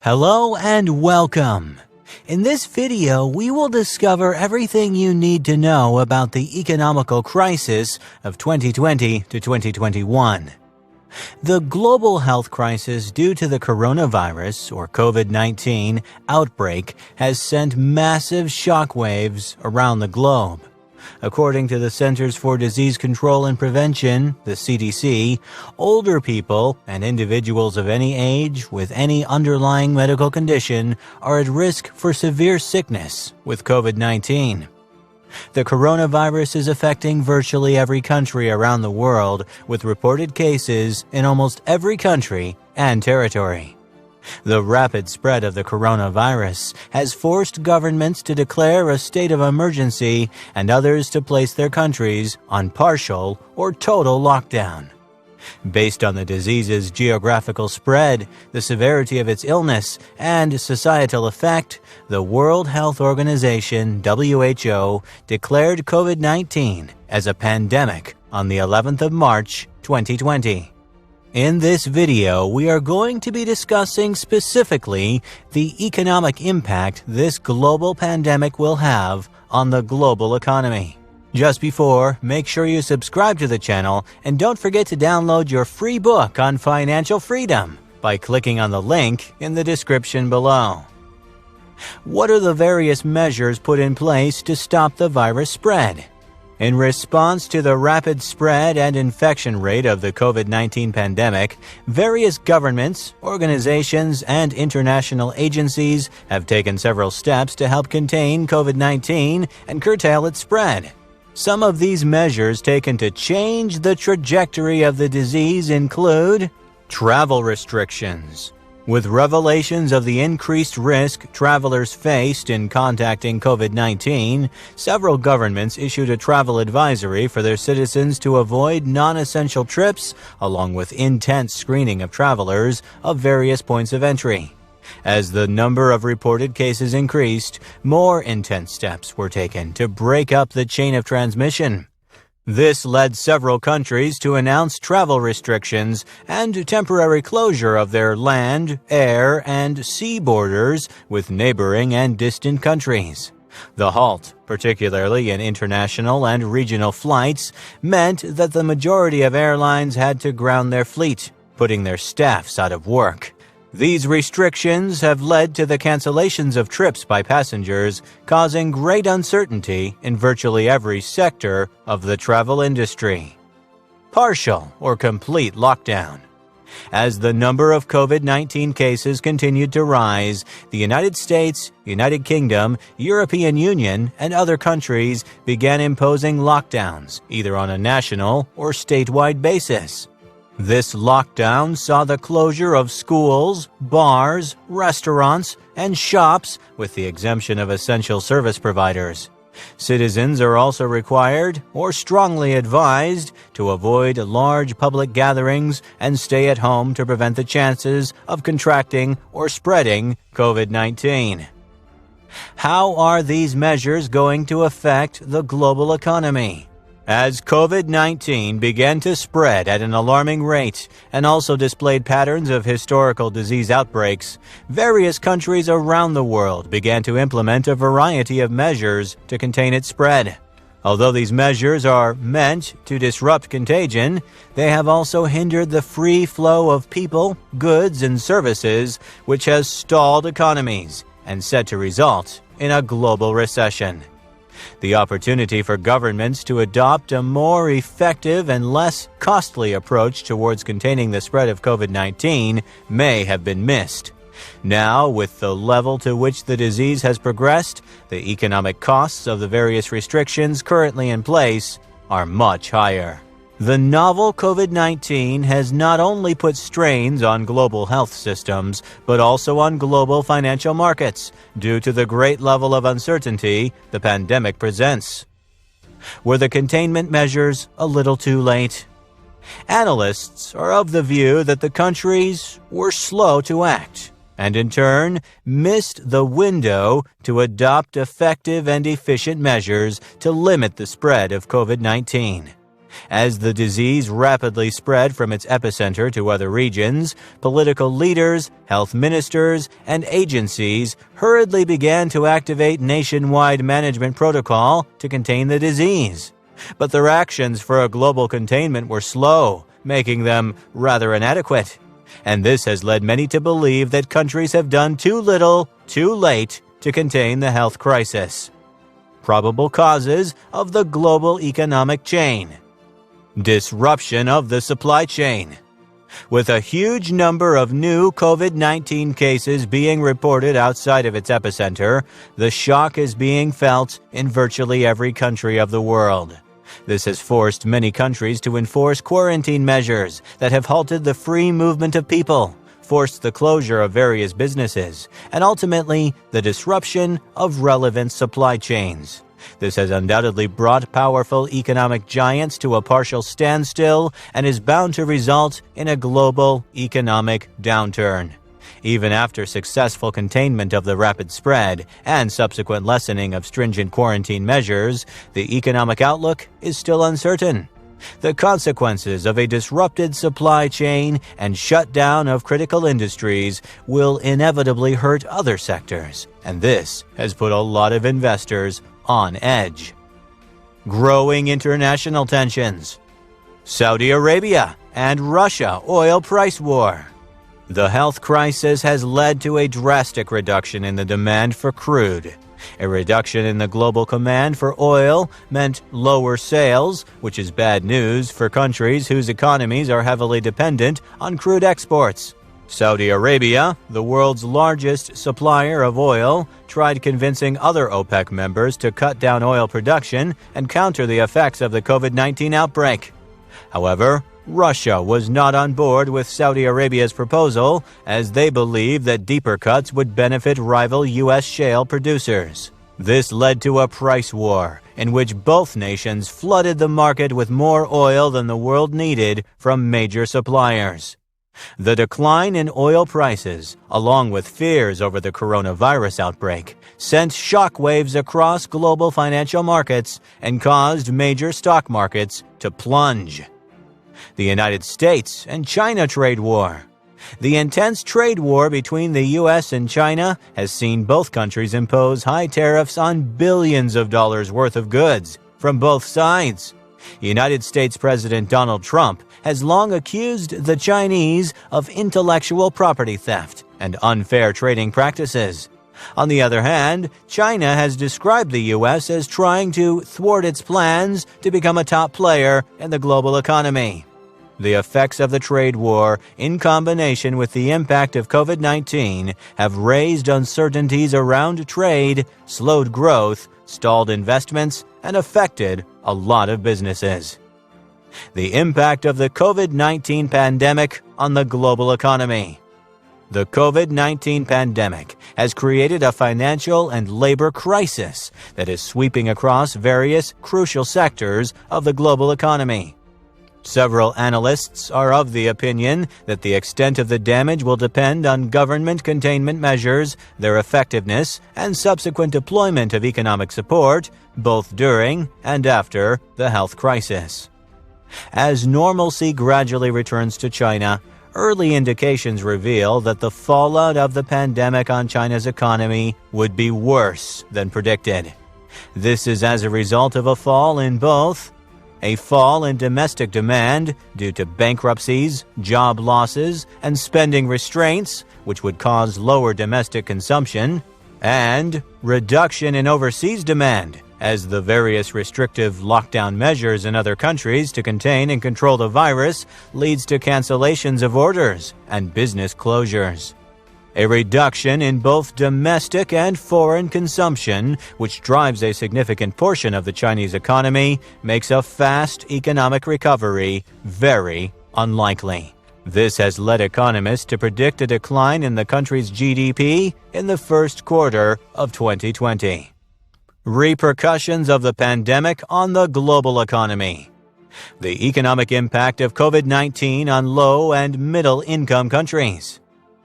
Hello and welcome. In this video, we will discover everything you need to know about the economical crisis of 2020 to 2021. The global health crisis due to the coronavirus, or COVID-19, outbreak has sent massive shockwaves around the globe. According to the Centers for Disease Control and Prevention, the CDC, older people and individuals of any age with any underlying medical condition are at risk for severe sickness with COVID-19. The coronavirus is affecting virtually every country around the world, with reported cases in almost every country and territory. The rapid spread of the coronavirus has forced governments to declare a state of emergency and others to place their countries on partial or total lockdown. Based on the disease's geographical spread, the severity of its illness, and societal effect, the World Health Organization, WHO, declared COVID-19 as a pandemic on the 11th of March, 2020. In this video, we are going to be discussing specifically the economic impact this global pandemic will have on the global economy. Just before, make sure you subscribe to the channel and don't forget to download your free book on financial freedom by clicking on the link in the description below. What are the various measures put in place to stop the virus spread? In response to the rapid spread and infection rate of the COVID-19 pandemic, various governments, organizations, and international agencies have taken several steps to help contain COVID-19 and curtail its spread. Some of these measures taken to change the trajectory of the disease include travel restrictions. With revelations of the increased risk travelers faced in contacting COVID-19, several governments issued a travel advisory for their citizens to avoid non-essential trips, along with intense screening of travelers of various points of entry. As the number of reported cases increased, more intense steps were taken to break up the chain of transmission. This led several countries to announce travel restrictions and temporary closure of their land, air, and sea borders with neighboring and distant countries. The halt, particularly in international and regional flights, meant that the majority of airlines had to ground their fleet, putting their staffs out of work. These restrictions have led to the cancellations of trips by passengers, causing great uncertainty in virtually every sector of the travel industry. Partial or complete lockdown. As the number of COVID-19 cases continued to rise, the United States, United Kingdom, European Union, and other countries began imposing lockdowns, either on a national or statewide basis. This lockdown saw the closure of schools, bars, restaurants, and shops, with the exemption of essential service providers. Citizens are also required or strongly advised to avoid large public gatherings and stay at home to prevent the chances of contracting or spreading COVID-19. How are these measures going to affect the global economy? As COVID-19 began to spread at an alarming rate and also displayed patterns of historical disease outbreaks, various countries around the world began to implement a variety of measures to contain its spread. Although these measures are meant to disrupt contagion, they have also hindered the free flow of people, goods, and services, which has stalled economies and set to result in a global recession. The opportunity for governments to adopt a more effective and less costly approach towards containing the spread of COVID-19 may have been missed. Now, with the level to which the disease has progressed, the economic costs of the various restrictions currently in place are much higher. The novel COVID-19 has not only put strains on global health systems, but also on global financial markets, due to the great level of uncertainty the pandemic presents. Were the containment measures a little too late? Analysts are of the view that the countries were slow to act, and in turn missed the window to adopt effective and efficient measures to limit the spread of COVID-19. As the disease rapidly spread from its epicenter to other regions, political leaders, health ministers, and agencies hurriedly began to activate nationwide management protocol to contain the disease. But their actions for a global containment were slow, making them rather inadequate. And this has led many to believe that countries have done too little, too late to contain the health crisis. Probable causes of the global economic chain. Disruption of the supply chain. With a huge number of new COVID-19 cases being reported outside of its epicenter, the shock is being felt in virtually every country of the world. This has forced many countries to enforce quarantine measures that have halted the free movement of people, forced the closure of various businesses, and ultimately the disruption of relevant supply chains. This has undoubtedly brought powerful economic giants to a partial standstill and is bound to result in a global economic downturn. Even after successful containment of the rapid spread and subsequent lessening of stringent quarantine measures, the economic outlook is still uncertain. The consequences of a disrupted supply chain and shutdown of critical industries will inevitably hurt other sectors, and this has put a lot of investors on edge. Growing international tensions. Saudi Arabia and Russia oil price war. The health crisis has led to a drastic reduction in the demand for crude. A reduction in the global demand for oil meant lower sales, which is bad news for countries whose economies are heavily dependent on crude exports. Saudi Arabia, the world's largest supplier of oil, tried convincing other OPEC members to cut down oil production and counter the effects of the COVID-19 outbreak. However, Russia was not on board with Saudi Arabia's proposal, as they believed that deeper cuts would benefit rival U.S. shale producers. This led to a price war, in which both nations flooded the market with more oil than the world needed from major suppliers. The decline in oil prices, along with fears over the coronavirus outbreak, sent shockwaves across global financial markets and caused major stock markets to plunge. The United States and China trade war. The intense trade war between the U.S. and China has seen both countries impose high tariffs on billions of dollars worth of goods from both sides. United States President Donald Trump has long accused the Chinese of intellectual property theft and unfair trading practices. On the other hand, China has described the U.S. as trying to thwart its plans to become a top player in the global economy. The effects of the trade war, in combination with the impact of COVID-19, have raised uncertainties around trade, slowed growth, stalled investments, and affected a lot of businesses. The impact of the COVID-19 pandemic on the global economy. The COVID-19 pandemic has created a financial and labor crisis that is sweeping across various crucial sectors of the global economy. Several analysts are of the opinion that the extent of the damage will depend on government containment measures, their effectiveness, and subsequent deployment of economic support, both during and after the health crisis. As normalcy gradually returns to China, early indications reveal that the fallout of the pandemic on China's economy would be worse than predicted. This is as a result of a fall in domestic demand due to bankruptcies, job losses, and spending restraints, which would cause lower domestic consumption, and reduction in overseas demand, as the various restrictive lockdown measures in other countries to contain and control the virus leads to cancellations of orders and business closures. A reduction in both domestic and foreign consumption, which drives a significant portion of the Chinese economy, makes a fast economic recovery very unlikely. This has led economists to predict a decline in the country's GDP in the first quarter of 2020. Repercussions of the pandemic on the global economy. The economic impact of COVID-19 on low and middle income countries.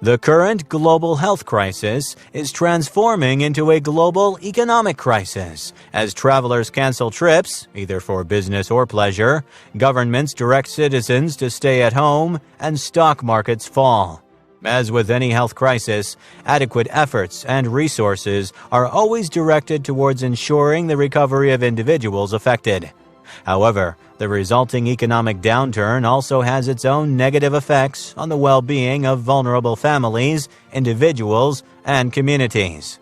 The current global health crisis is transforming into a global economic crisis as travelers cancel trips, either for business or pleasure, governments direct citizens to stay at home, and stock markets fall. As with any health crisis, adequate efforts and resources are always directed towards ensuring the recovery of individuals affected. However, the resulting economic downturn also has its own negative effects on the well-being of vulnerable families, individuals, and communities.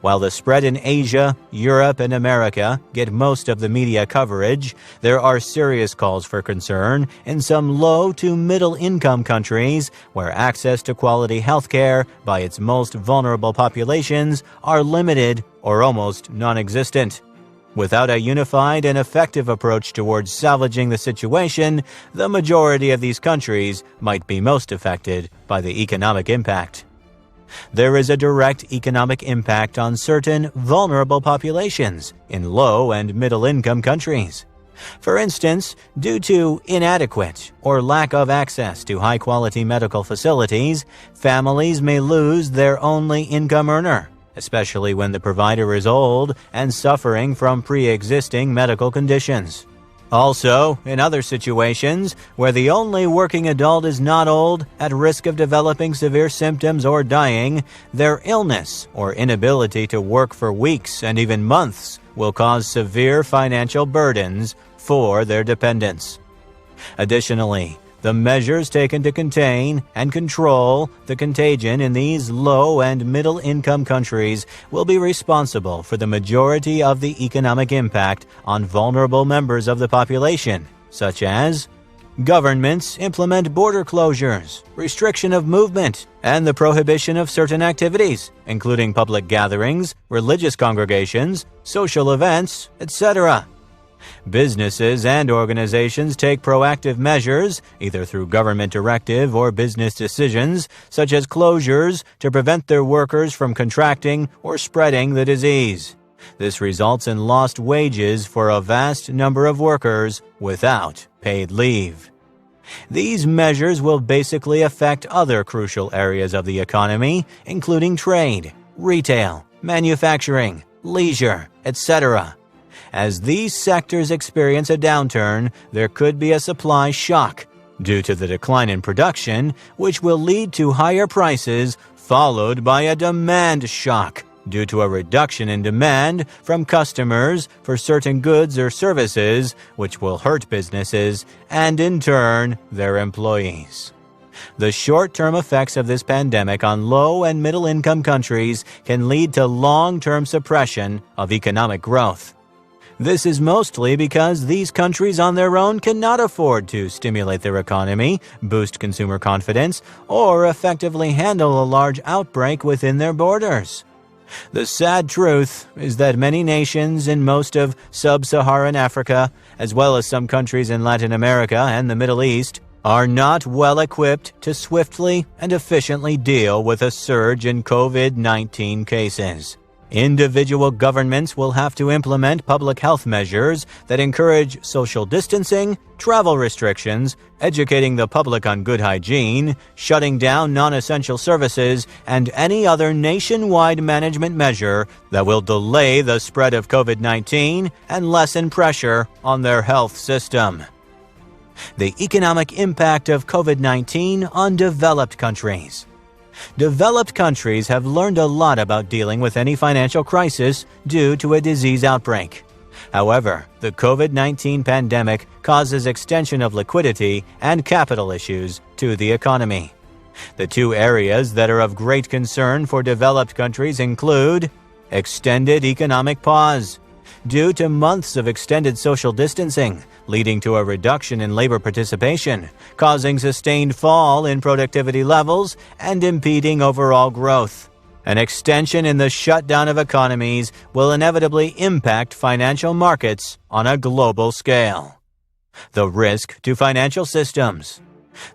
While the spread in Asia, Europe, and America get most of the media coverage, there are serious calls for concern in some low to middle-income countries where access to quality healthcare by its most vulnerable populations are limited or almost non-existent. Without a unified and effective approach towards salvaging the situation, the majority of these countries might be most affected by the economic impact. There is a direct economic impact on certain vulnerable populations in low and middle-income countries. For instance, due to inadequate or lack of access to high-quality medical facilities, families may lose their only income earner, especially when the provider is old and suffering from pre-existing medical conditions. Also, in other situations where the only working adult is not old, at risk of developing severe symptoms or dying, their illness or inability to work for weeks and even months will cause severe financial burdens for their dependents. Additionally, the measures taken to contain and control the contagion in these low and middle-income countries will be responsible for the majority of the economic impact on vulnerable members of the population, such as governments implement border closures, restriction of movement, and the prohibition of certain activities, including public gatherings, religious congregations, social events, etc. Businesses and organizations take proactive measures, either through government directive or business decisions, such as closures, to prevent their workers from contracting or spreading the disease. This results in lost wages for a vast number of workers without paid leave. These measures will basically affect other crucial areas of the economy, including trade, retail, manufacturing, leisure, etc. As these sectors experience a downturn, there could be a supply shock due to the decline in production, which will lead to higher prices, followed by a demand shock due to a reduction in demand from customers for certain goods or services, which will hurt businesses and, in turn, their employees. The short-term effects of this pandemic on low and middle-income countries can lead to long-term suppression of economic growth. This is mostly because these countries on their own cannot afford to stimulate their economy, boost consumer confidence, or effectively handle a large outbreak within their borders. The sad truth is that many nations in most of sub-Saharan Africa, as well as some countries in Latin America and the Middle East, are not well equipped to swiftly and efficiently deal with a surge in COVID-19 cases. Individual governments will have to implement public health measures that encourage social distancing, travel restrictions, educating the public on good hygiene, shutting down non-essential services, and any other nationwide management measure that will delay the spread of COVID-19 and lessen pressure on their health system. The economic impact of COVID-19 on developed countries. Developed countries have learned a lot about dealing with any financial crisis due to a disease outbreak. However, the COVID-19 pandemic causes extension of liquidity and capital issues to the economy. The two areas that are of great concern for developed countries include extended economic pause. Due to months of extended social distancing, leading to a reduction in labor participation, causing sustained fall in productivity levels, and impeding overall growth. An extension in the shutdown of economies will inevitably impact financial markets on a global scale. The risk to financial systems.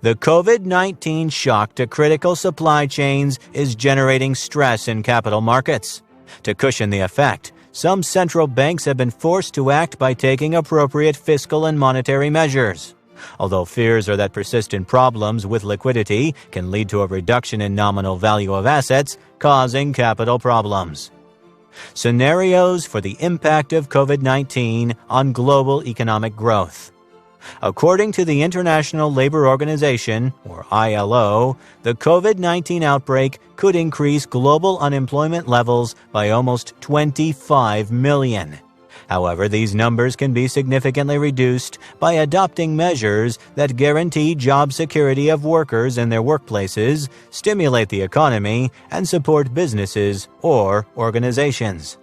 The COVID-19 shock to critical supply chains is generating stress in capital markets. To cushion the effect, some central banks have been forced to act by taking appropriate fiscal and monetary measures. although fears are that persistent problems with liquidity can lead to a reduction in nominal value of assets, causing capital problems. Scenarios for the impact of COVID-19 on global economic growth. According to the International Labor Organization, or ILO, the COVID-19 outbreak could increase global unemployment levels by almost 25 million. However, these numbers can be significantly reduced by adopting measures that guarantee job security of workers in their workplaces, stimulate the economy, and support businesses or organizations.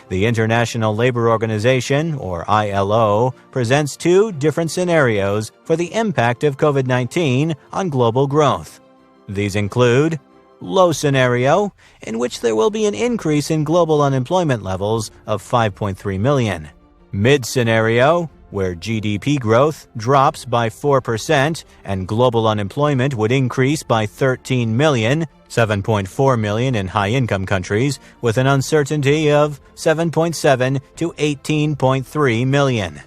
The International Labor Organization, or ILO, presents two different scenarios for the impact of COVID-19 on global growth. These include low scenario, in which there will be an increase in global unemployment levels of 5.3 million. Mid scenario, where GDP growth drops by 4% and global unemployment would increase by 13 million, 7.4 million in high-income countries, with an uncertainty of 7.7 to 18.3 million.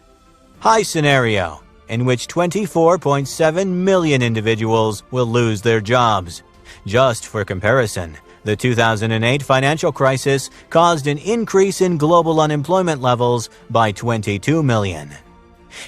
High scenario, in which 24.7 million individuals will lose their jobs. Just for comparison, the 2008 financial crisis caused an increase in global unemployment levels by 22 million.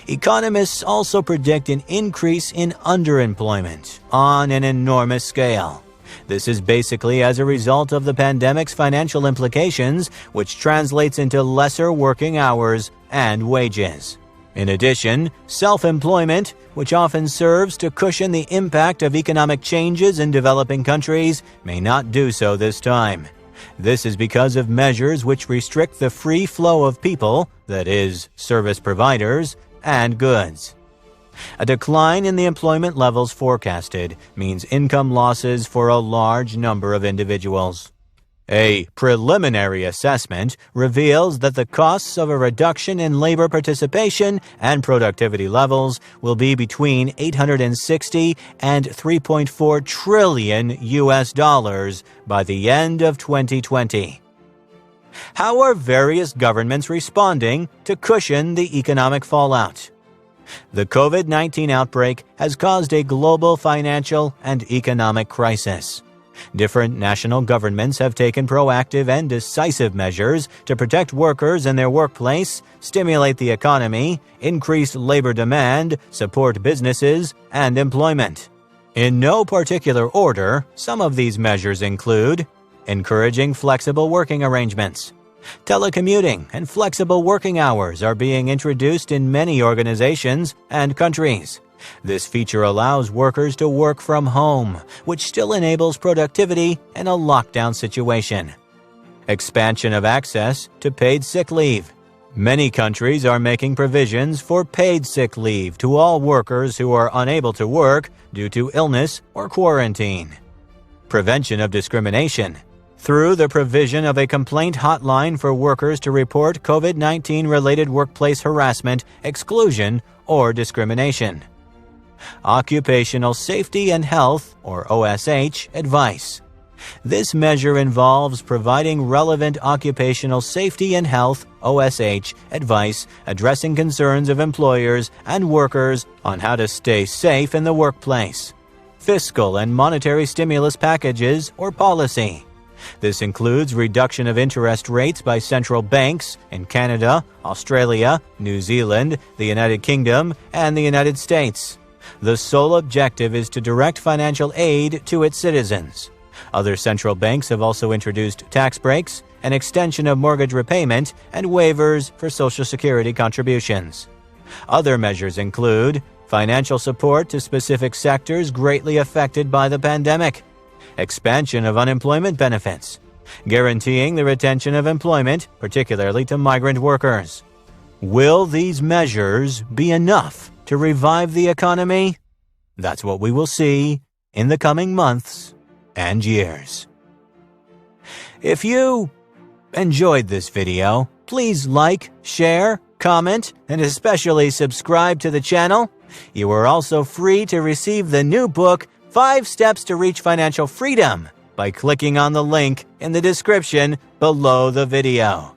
Economists also predict an increase in underemployment on an enormous scale. This is basically as a result of the pandemic's financial implications, which translates into lesser working hours and wages. In addition, self-employment, which often serves to cushion the impact of economic changes in developing countries, may not do so this time. This is because of measures which restrict the free flow of people, that is, service providers, and goods. A decline in the employment levels forecasted means income losses for a large number of individuals. A preliminary assessment reveals that the costs of a reduction in labor participation and productivity levels will be between 860 and 3.4 trillion US dollars by the end of 2020. How are various governments responding to cushion the economic fallout? The COVID-19 outbreak has caused a global financial and economic crisis. Different national governments have taken proactive and decisive measures to protect workers in their workplace, stimulate the economy, increase labor demand, support businesses, and employment. In no particular order, some of these measures include encouraging flexible working arrangements. Telecommuting and flexible working hours are being introduced in many organizations and countries. This feature allows workers to work from home, which still enables productivity in a lockdown situation. Expansion of access to paid sick leave. Many countries are making provisions for paid sick leave to all workers who are unable to work due to illness or quarantine. Prevention of discrimination. Through the provision of a complaint hotline for workers to report COVID-19 related workplace harassment, exclusion, or discrimination. Occupational Safety and Health, or OSH, advice. This measure involves providing relevant occupational safety and health (OSH) advice addressing concerns of employers and workers on how to stay safe in the workplace. Fiscal and monetary stimulus packages or policy. This includes reduction of interest rates by central banks in Canada, Australia, New Zealand, the United Kingdom, and the United States. The sole objective is to direct financial aid to its citizens. Other central banks have also introduced tax breaks, an extension of mortgage repayment, and waivers for Social Security contributions. Other measures include financial support to specific sectors greatly affected by the pandemic, expansion of unemployment benefits, guaranteeing the retention of employment, particularly to migrant workers. Will these measures be enough to revive the economy? That's what we will see in the coming months and years. If you enjoyed this video, please like, share, comment, and especially subscribe to the channel. You are also free to receive the new book, 5 Steps to Reach Financial Freedom, by clicking on the link in the description below the video.